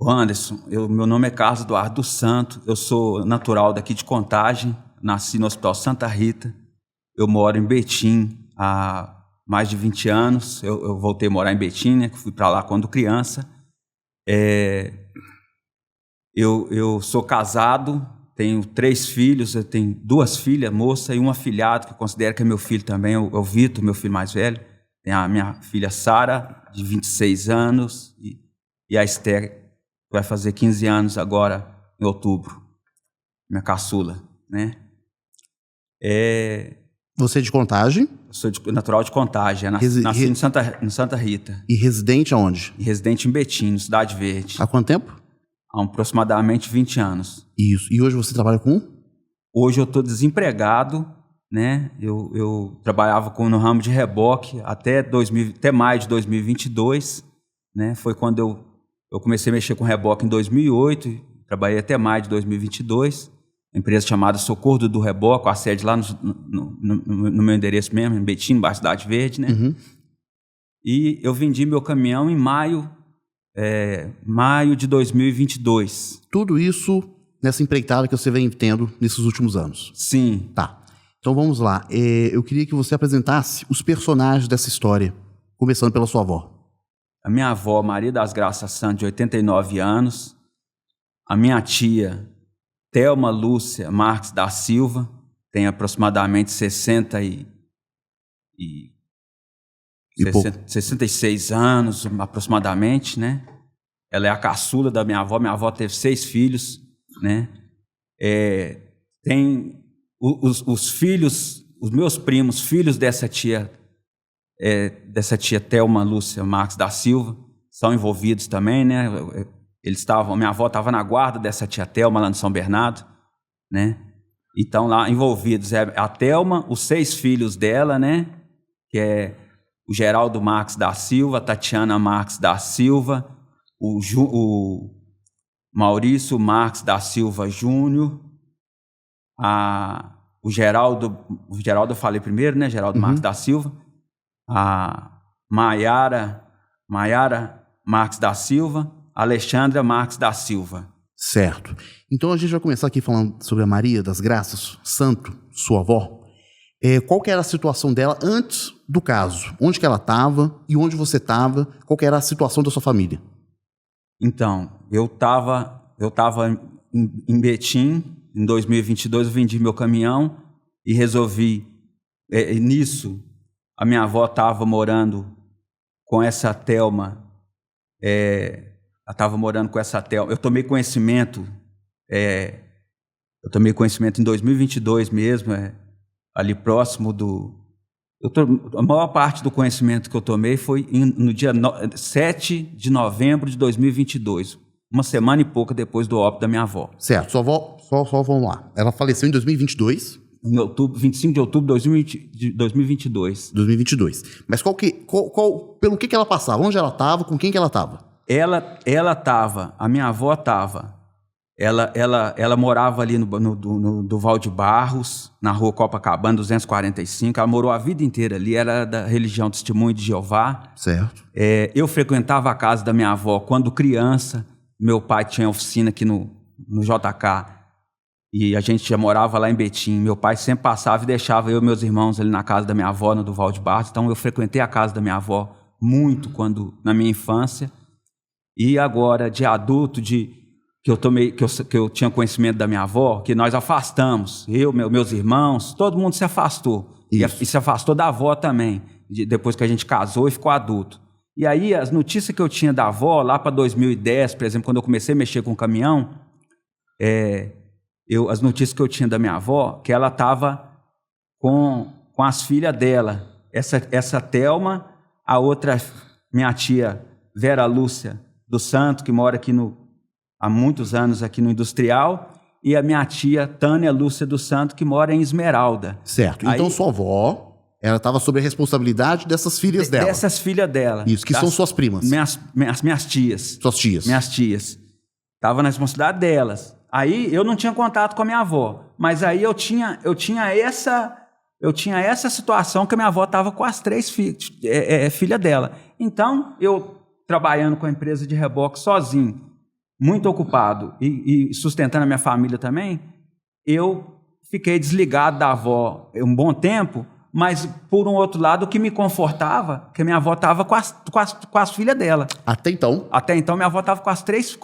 Anderson, meu nome é Carlos Eduardo dos Santos, eu sou natural daqui de Contagem, nasci no Hospital Santa Rita, eu moro em Betim há mais de 20 anos, eu voltei a morar em Betim, né, fui para lá quando criança. Eu sou casado, tenho 3 filhos, eu tenho 2 filhas, moça, e um afilhado, que eu considero que é meu filho também, é o Vitor, meu filho mais velho. Tem a minha filha Sara, de 26 anos, e a Esther, que vai fazer 15 anos agora, em outubro. Minha caçula, né? Você é de Contagem? Eu sou natural de Contagem, nasci em Santa Rita. E residente aonde? E residente em Betim, no Cidade Verde. Há quanto tempo? Há aproximadamente 20 anos. Isso. E hoje você trabalha com? Hoje eu estou desempregado, né? Eu trabalhava no ramo de reboque até maio de 2022, né? Foi quando eu comecei a mexer com reboque em 2008, trabalhei até maio de 2022. Empresa chamada Socorro do Reboque, com a sede lá no meu endereço mesmo, em Betim, embaixo da Cidade Verde, né? Uhum. E eu vendi meu caminhão em maio de 2022. Tudo isso nessa empreitada que você vem tendo nesses últimos anos? Sim. Tá. Então vamos lá. Eu queria que você apresentasse os personagens dessa história, começando pela sua avó. A minha avó, Maria das Graças Santos, de 89 anos. A minha tia, Thelma Lúcia Marques da Silva, tem aproximadamente 66 anos, aproximadamente, né? Ela é a caçula da minha avó teve 6 filhos, né? Tem os filhos, os meus primos, filhos dessa tia Thelma Lúcia Marques da Silva, são envolvidos também, né? Minha avó estava na guarda dessa tia Thelma lá no São Bernardo, né? Então lá envolvidos a Thelma, os 6 filhos dela, né? Que é o Geraldo Marques da Silva, a Tatiana Marques da Silva, o Maurício Marques da Silva Júnior, o Geraldo eu falei primeiro, né? Geraldo Marques da Silva, a Maiara Marques da Silva, Alexandra Marques da Silva. Certo. Então a gente vai começar aqui falando sobre a Maria das Graças Santo, sua avó. Qual que era a situação dela antes do caso? Onde que ela estava e onde você estava? Qual que era a situação da sua família? Então, eu estava em Betim, em 2022, eu vendi meu caminhão e resolvi, nisso, a minha avó estava morando com essa Thelma, eu tomei conhecimento em 2022 mesmo, ali próximo a maior parte do conhecimento que eu tomei foi no dia 7 de novembro de 2022, uma semana e pouco depois do óbito da minha avó. Certo, sua avó, só vamos lá, ela faleceu em 2022? Em 25 de outubro de 2022. 2022. Mas pelo que ela passava? Onde ela estava? Com quem que ela estava? A minha avó estava, ela morava ali no Val de Barros, na rua Copacabana, 245, ela morou a vida inteira ali, era da religião Testemunho de Jeová. Certo. Eu frequentava a casa da minha avó quando criança, meu pai tinha oficina aqui no JK, e a gente já morava lá em Betim, meu pai sempre passava e deixava eu e meus irmãos ali na casa da minha avó, no Val de Barros, então eu frequentei a casa da minha avó muito na minha infância. E agora, de adulto, que eu tinha conhecimento da minha avó, que nós afastamos, meus irmãos, todo mundo se afastou. E se afastou da avó também, depois que a gente casou e ficou adulto. E aí, as notícias que eu tinha da avó, lá para 2010, por exemplo, quando eu comecei a mexer com o caminhão, as notícias que eu tinha da minha avó, que ela estava com as filhas dela. Essa Thelma, a outra, minha tia Vera Lúcia do Santo, que mora aqui há muitos anos aqui no Industrial, e a minha tia Tânia Lúcia do Santo, que mora em Esmeralda. Certo. Então sua avó, ela estava sob a responsabilidade dessas filhas dela. Dessas filhas dela. Isso, que são suas primas. Minhas tias. Suas tias. Minhas tias. Estava na responsabilidade delas. Aí eu não tinha contato com a minha avó, mas aí eu tinha essa situação que a minha avó estava com as 3 filhas dela. Então, eu trabalhando com a empresa de reboque sozinho, muito ocupado e sustentando a minha família também, eu fiquei desligado da avó um bom tempo, mas, por um outro lado, o que me confortava, que a minha avó estava com as filhas dela. Até então. Até então, minha avó estava com as três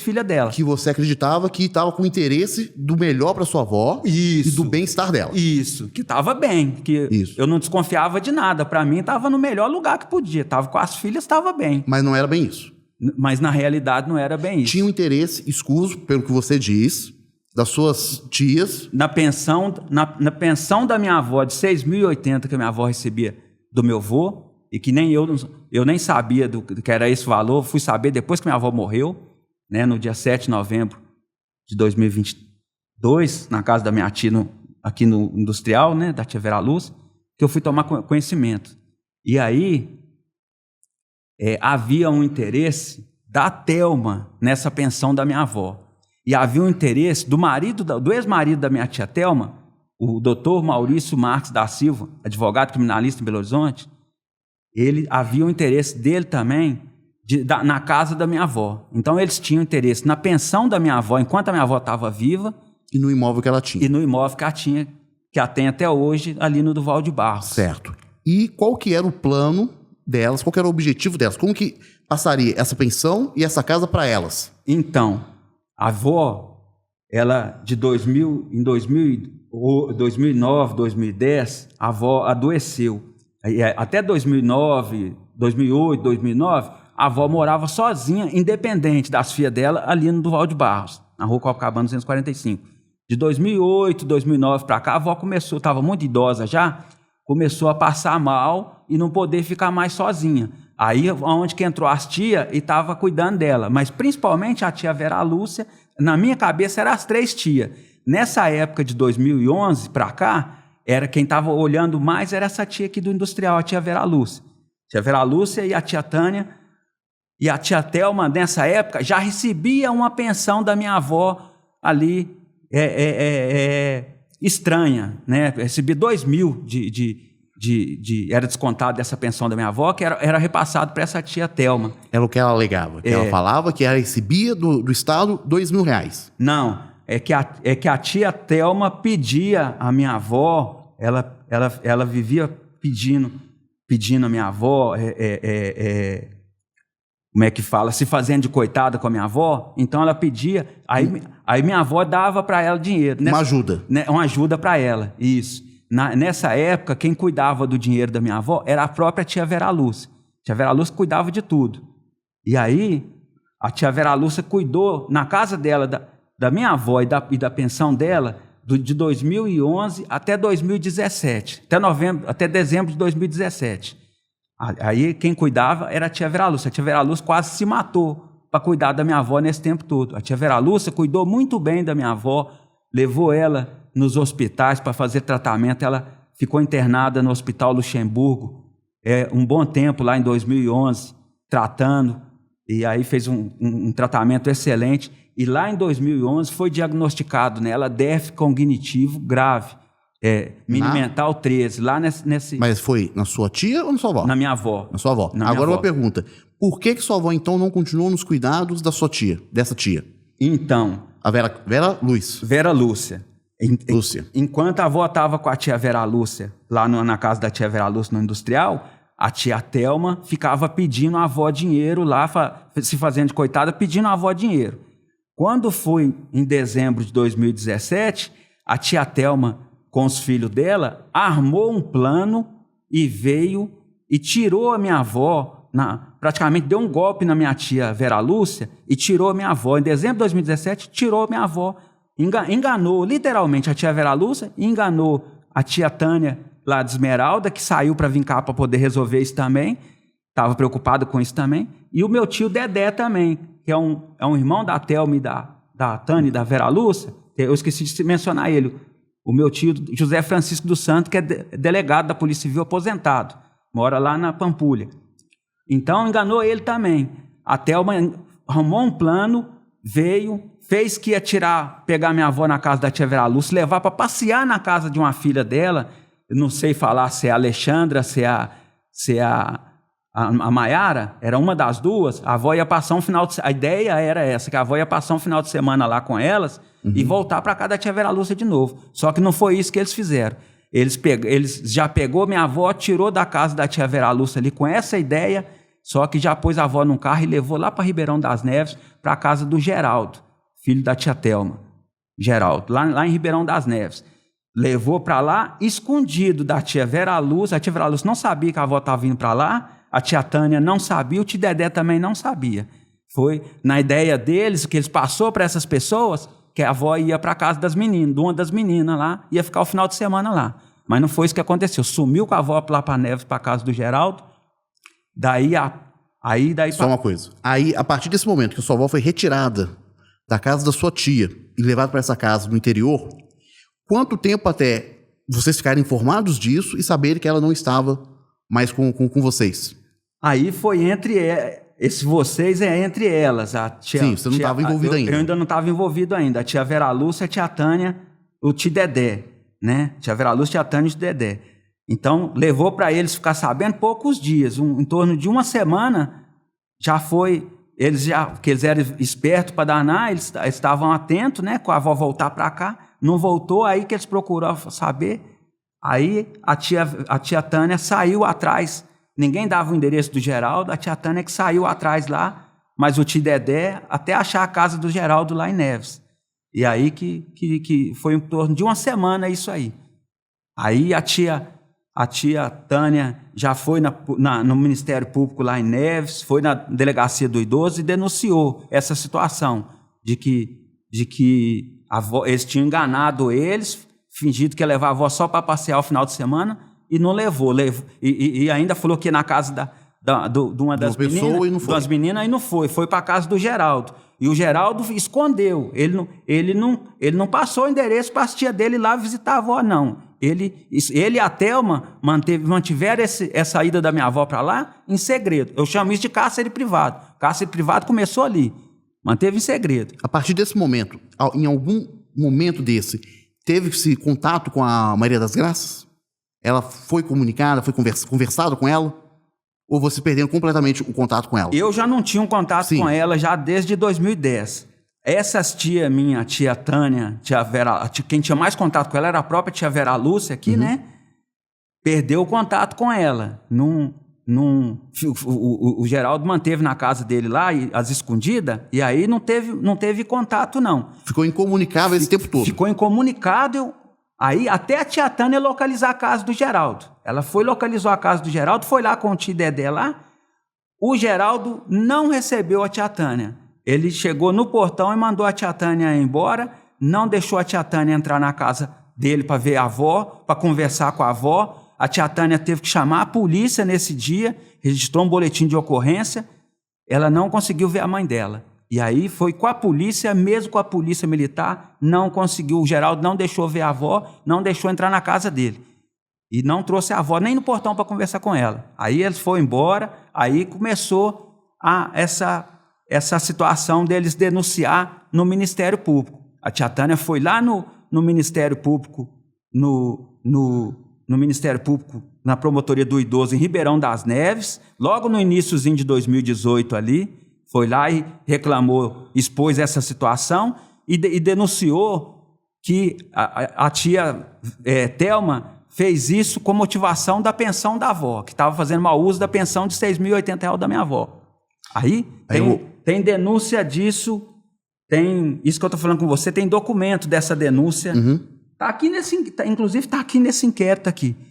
filhas dela. Que você acreditava que estava com interesse do melhor para sua avó e do bem-estar dela. Isso, que estava bem. Que Isso. eu não desconfiava de nada. Para mim, estava no melhor lugar que podia. Estava com as filhas, estava bem. Mas não era bem isso. Mas, na realidade, não era bem isso. Tinha um interesse escuso, pelo que você diz, das suas tias. Na pensão da minha avó, de 6.080 que a minha avó recebia do meu avô, e que nem eu nem sabia do que era esse valor, fui saber depois que minha avó morreu, né, no dia 7 de novembro de 2022, na casa da minha tia, aqui no Industrial, né, da tia Vera Luz, que eu fui tomar conhecimento. E aí, havia um interesse da Thelma nessa pensão da minha avó. E havia um interesse do ex-marido da minha tia Thelma, o doutor Maurício Marques da Silva, advogado criminalista em Belo Horizonte. Havia um interesse dele também na casa da minha avó. Então, eles tinham interesse na pensão da minha avó, enquanto a minha avó estava viva. E no imóvel que ela tinha. E no imóvel que ela tinha, que ela tem até hoje, ali no Duval de Barros. Certo. E qual que era o plano delas, qual que era o objetivo delas? Como que passaria essa pensão e essa casa para elas? Então, a avó, ela em 2009, 2010, a avó adoeceu. Até 2009, 2008, 2009, a avó morava sozinha, independente das filhas dela, ali no Duval de Barros, na rua Copacabana 245. De 2008, 2009 para cá, a avó estava muito idosa já, começou a passar mal e não poder ficar mais sozinha. Aí, onde que entrou as tias e estava cuidando dela. Mas, principalmente, a tia Vera Lúcia, na minha cabeça, eram as três tias. Nessa época de 2011 para cá, quem estava olhando mais era essa tia aqui do Industrial, a tia Vera Lúcia. Tia Vera Lúcia e a tia Tânia. E a tia Thelma, nessa época, já recebia uma pensão da minha avó ali, estranha, né? Recebia 2.000 era descontado dessa pensão da minha avó, que era repassado para essa tia Thelma. Era o que ela alegava. Ela falava que ela recebia do Estado R$2.000. Não, é que a tia Thelma pedia a minha avó, ela vivia pedindo a minha avó, como é que fala, se fazendo de coitada com a minha avó. Então ela pedia, aí minha avó dava para ela dinheiro. Uma ajuda. Né, uma ajuda para ela, isso. Nessa época, quem cuidava do dinheiro da minha avó era a própria tia Vera Lúcia. A tia Vera Lúcia cuidava de tudo. E aí, a tia Vera Lúcia cuidou, na casa dela, da minha avó e da pensão dela, de 2011 até 2017, até dezembro de 2017. Aí, quem cuidava era a tia Vera Lúcia. A tia Vera Lúcia quase se matou para cuidar da minha avó nesse tempo todo. A tia Vera Lúcia cuidou muito bem da minha avó, levou ela nos hospitais para fazer tratamento. Ela ficou internada no Hospital Luxemburgo um bom tempo, lá em 2011, tratando, e aí fez um tratamento excelente, e lá em 2011 foi diagnosticado nela déficit cognitivo grave, mini mental 13, lá nesse... Mas foi na sua tia ou na sua avó? Na minha avó. Na sua avó. Agora uma pergunta, por que sua avó então não continuou nos cuidados da sua tia, dessa tia? Então... A Vera Lúcia. Vera Lúcia. Lúcia. Enquanto a avó estava com a tia Vera Lúcia, lá na casa da tia Vera Lúcia, no Industrial, a tia Thelma ficava pedindo a avó dinheiro lá, se fazendo de coitada, pedindo a avó dinheiro. Quando foi em dezembro de 2017, a tia Thelma, com os filhos dela, armou um plano e veio e tirou a minha avó, praticamente deu um golpe na minha tia Vera Lúcia e tirou a minha avó. Em dezembro de 2017, tirou a minha avó. Enganou literalmente a tia Vera Lúcia, enganou a tia Tânia lá de Esmeralda, que saiu para vir cá para poder resolver isso também, estava preocupado com isso também, e o meu tio Dedé também, que é um irmão da Thelma e da Tânia e da Vera Lúcia. Eu esqueci de mencionar ele, o meu tio José Francisco dos Santos, que é delegado da Polícia Civil aposentado, mora lá na Pampulha. Então enganou ele também. A Thelma arrumou um plano, veio, fez que ia pegar minha avó na casa da tia Vera Lúcia, levar para passear na casa de uma filha dela. Eu não sei falar se é a Alexandra, se é a Maiara era uma das duas, a avó ia passar um final de semana. A ideia era essa, que a avó ia passar um final de semana lá com elas e voltar para casa da tia Vera Lúcia de novo. Só que não foi isso que eles fizeram. Eles já pegou minha avó, tirou da casa da tia Vera Lúcia ali com essa ideia, só que já pôs a avó num carro e levou lá para Ribeirão das Neves, para a casa do Geraldo, filho da tia Thelma. Geraldo, lá em Ribeirão das Neves. Levou para lá, escondido da tia Vera Lúcia. A tia Vera Lúcia não sabia que a avó estava vindo para lá. A tia Tânia não sabia, o tio Dedé também não sabia. Foi na ideia deles, que eles passou para essas pessoas, que a avó ia para a casa das meninas, de uma das meninas lá, ia ficar o final de semana lá. Mas não foi isso que aconteceu. Sumiu com a avó lá para Neves, para a casa do Geraldo. Daí Só uma coisa. Aí, a partir desse momento que a sua avó foi retirada da casa da sua tia e levada para essa casa no interior, quanto tempo até vocês ficarem informados disso e saberem que ela não estava mais com vocês? Aí foi esse vocês é entre elas. Sim, você não estava envolvido ainda. Eu ainda não estava envolvido ainda. A tia Vera Lúcia, a tia Tânia, o tio Dedé, né? Tia Vera Lúcia, tia Tânia e o tio Dedé. Então, levou para eles ficar sabendo poucos dias, em torno de uma semana, já foi... Porque eles eram espertos para danar, eles estavam atentos, né? Com a avó voltar para cá. Não voltou, aí que eles procuraram saber. Aí a tia Tânia saiu atrás. Ninguém dava o endereço do Geraldo, a tia Tânia que saiu atrás lá, mas o tio Dedé até achar a casa do Geraldo lá em Neves. E aí que foi em torno de uma semana isso aí. Aí a tia Tânia já foi no Ministério Público lá em Neves, foi na Delegacia do Idoso e denunciou essa situação de que eles tinham enganado eles, fingido que ia levar a avó só para passear o final de semana, e não levou. E ainda falou que ia na casa de uma das meninas, e não foi. Foi para a casa do Geraldo. E o Geraldo escondeu. Ele não passou o endereço para a tia dele lá visitar a avó, não. Ele e a Thelma mantiveram essa ida da minha avó para lá em segredo. Eu chamo isso de cárcere privado. Cárcere privado começou ali. Manteve em segredo. A partir desse momento, em algum momento desse, teve-se contato com a Maria das Graças? Ela foi comunicada, foi conversado com ela? Ou você perdeu completamente o contato com ela? Eu já não tinha um contato com ela já desde 2010. Essas tias minha, a tia Tânia, tia Vera, quem tinha mais contato com ela era a própria tia Vera Lúcia aqui, né? Perdeu o contato com ela. O Geraldo manteve na casa dele lá, às escondidas, e aí não teve contato, não. Ficou incomunicável esse tempo todo? Ficou incomunicável. Aí até a tia Tânia localizar a casa do Geraldo. Ela localizou a casa do Geraldo, foi lá com o tio Dedé lá. O Geraldo não recebeu a tia Tânia. Ele chegou no portão e mandou a tia Tânia embora, não deixou a tia Tânia entrar na casa dele para ver a avó, para conversar com a avó. A tia Tânia teve que chamar a polícia nesse dia, registrou um boletim de ocorrência. Ela não conseguiu ver a mãe dela. E aí foi com a polícia, mesmo com a polícia militar, não conseguiu. O Geraldo não deixou ver a avó, não deixou entrar na casa dele. E não trouxe a avó nem no portão para conversar com ela. Aí eles foram embora, aí começou essa situação deles denunciar no Ministério Público. A tia Tânia foi lá no Ministério Público, no Ministério Público, na Promotoria do Idoso em Ribeirão das Neves, logo no iníciozinho de 2018 ali, foi lá e reclamou, expôs essa situação e denunciou que a tia Thelma fez isso com motivação da pensão da avó, que estava fazendo mau uso da pensão de R$6.080 da minha avó. Aí tem denúncia disso, tem isso que eu estou falando com você, tem documento dessa denúncia. Tá aqui inclusive está aqui nesse inquérito aqui.